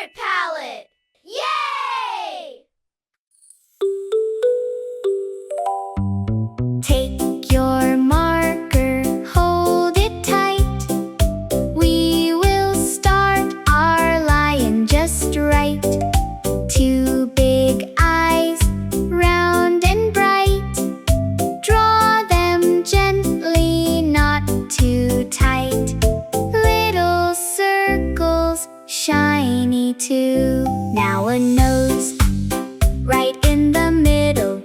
favorite palette! Yay! Take your marker, hold it tight. We will start our lion just right. Two big eyes, round and bright. Draw them gently, not too tight. Little circles, shiny too. Now a nose, right in the middle,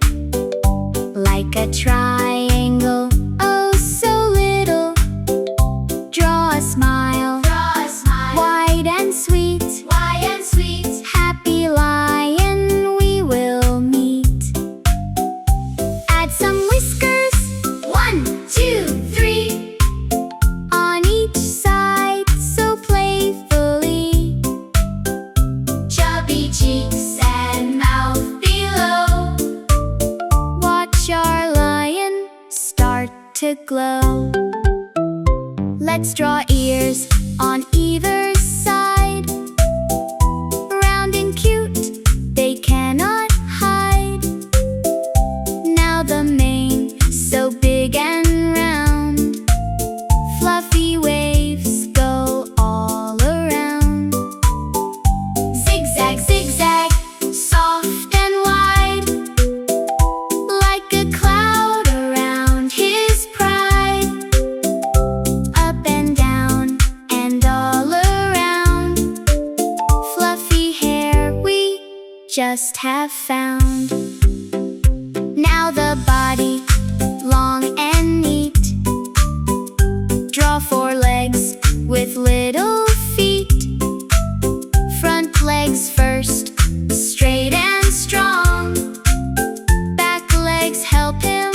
like a triangle, oh so little. Draw a smile, wide and sweet, happy lion we will meet. Add some whiskers, 1, 2, 3, on each side so playfully. Chubby cheeks and mouth below. Watch our lion start to glow. Let's draw ears on either side. Round and cute, they cannot hide. Now the mane, so big and round. Fluffy waves go all around. Zigzag, zigzag, soft and wide, like a cloud around his pride. Up and down and all around. Fluffy hair we just have found. Now the body, long and neat. Draw 4 legs with little feet. Front legs first, straight and strong. Back legs help him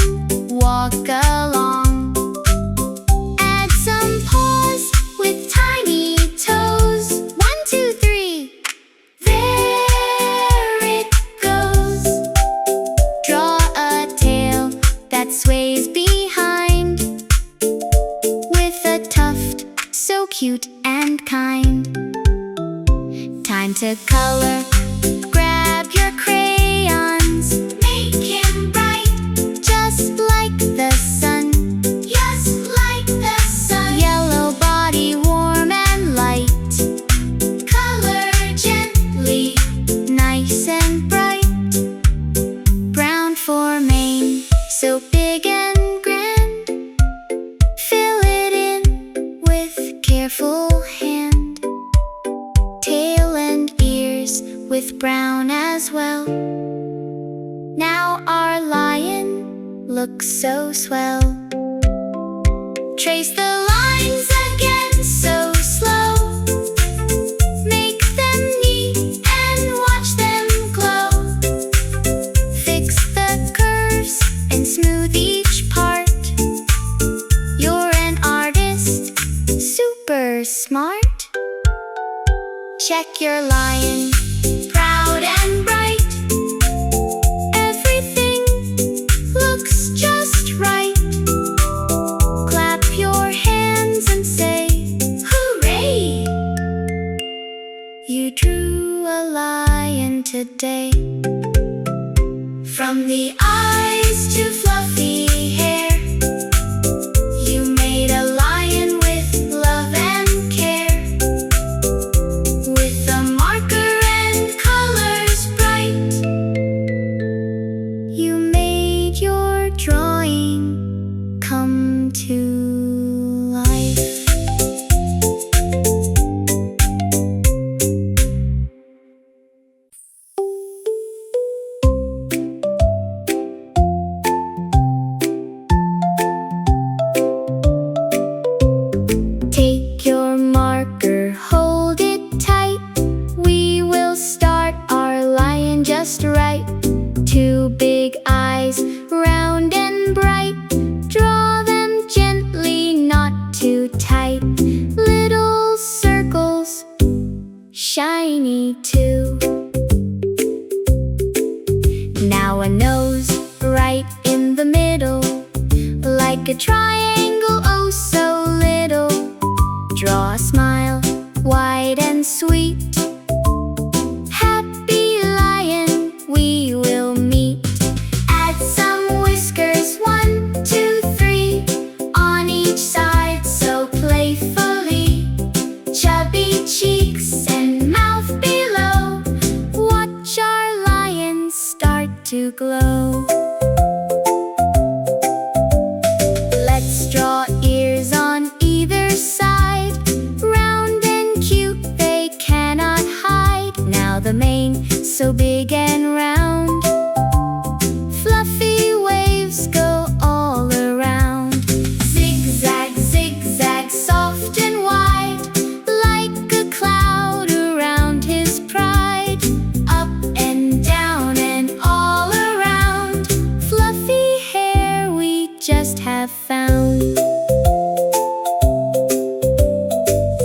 walk along. Add some paws with tiny toes. 1, 2, 3. There it goes. Draw a tail that sways behind, with a tuft so cute and kind. Time to color. Grab your crayons. Make him bright, just like the sun. Yellow body, warm and light. Color gently, nice and bright. Brown for mane, so big and grand. Fill it in with careful hand. Tail and ears with brown as well. Now our lion looks so swell. Trace the lines again so slow. Make them neat and watch them glow. Fix the curves and smooth each part. You're an artist, super smart. Check your lion, proud and bright. Everything looks just right. Clap your hands and say, hooray! You drew a lion today. From the eyes to fluffy hair, you made a lion with love and care. With a marker and colors bright, you made your drawing come to life. Take your marker, hold it tight. We will start our lion just right. 2 big eyes, round and bright. Draw them gently, not too tight. Little circles, shiny too. Now a nose, right in the middle, like a triangle, oh so little. Draw a smile, wide and sweet. glow. Let's draw ears on either side. Round and cute, they cannot hide. Now the mane, so big and round. Fluffy waves go all around. Zigzag, zigzag, soft and wide, like a cloud around his pride. Up and down and all around. Fluffy hair we just have found.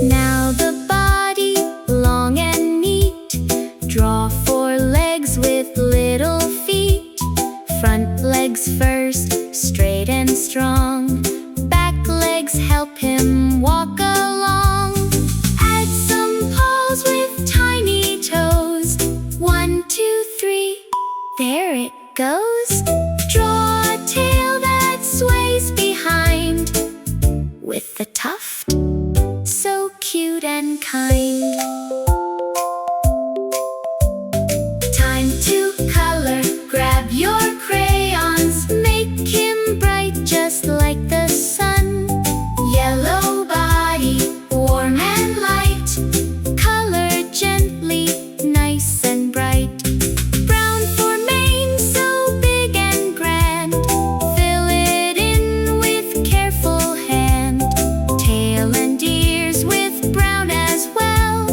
Now the body, long and neat. Draw 4 legs with little feet. Front legs first, straight and strong. Back legs help him walk along. Add some paws with tiny toes. 1, 2, 3, there it goes. Draw a tail that sways behind, with the tuft, so cute and kind. Time to color, grab your crayons. Make him bright just like the sun. Yellow body, warm and light. Color gently, nice and bright. Brown for mane, so big and grand. Fill it in with careful hand. Tail and ears with brown as well.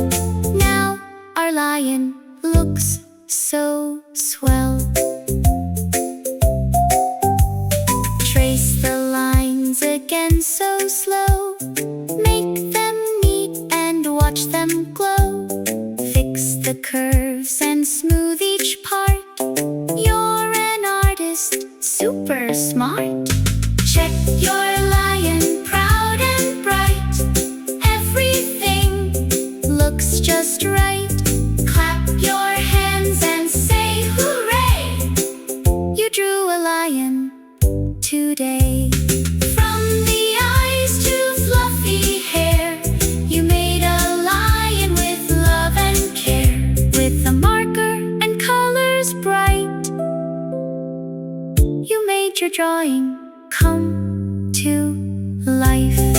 Now our lion looks so swell. Trace the lines again so slow. Make them neat and watch them glow. Fix the curves and smooth each part. You're an artist, super smart. Check your lion, proud and bright. Everything looks just right. Clap your hands and say hooray! You drew a lion today. From the eyes to fluffy hair, you made a lion with love and care. With a marker and colors bright, you made your drawing come to life.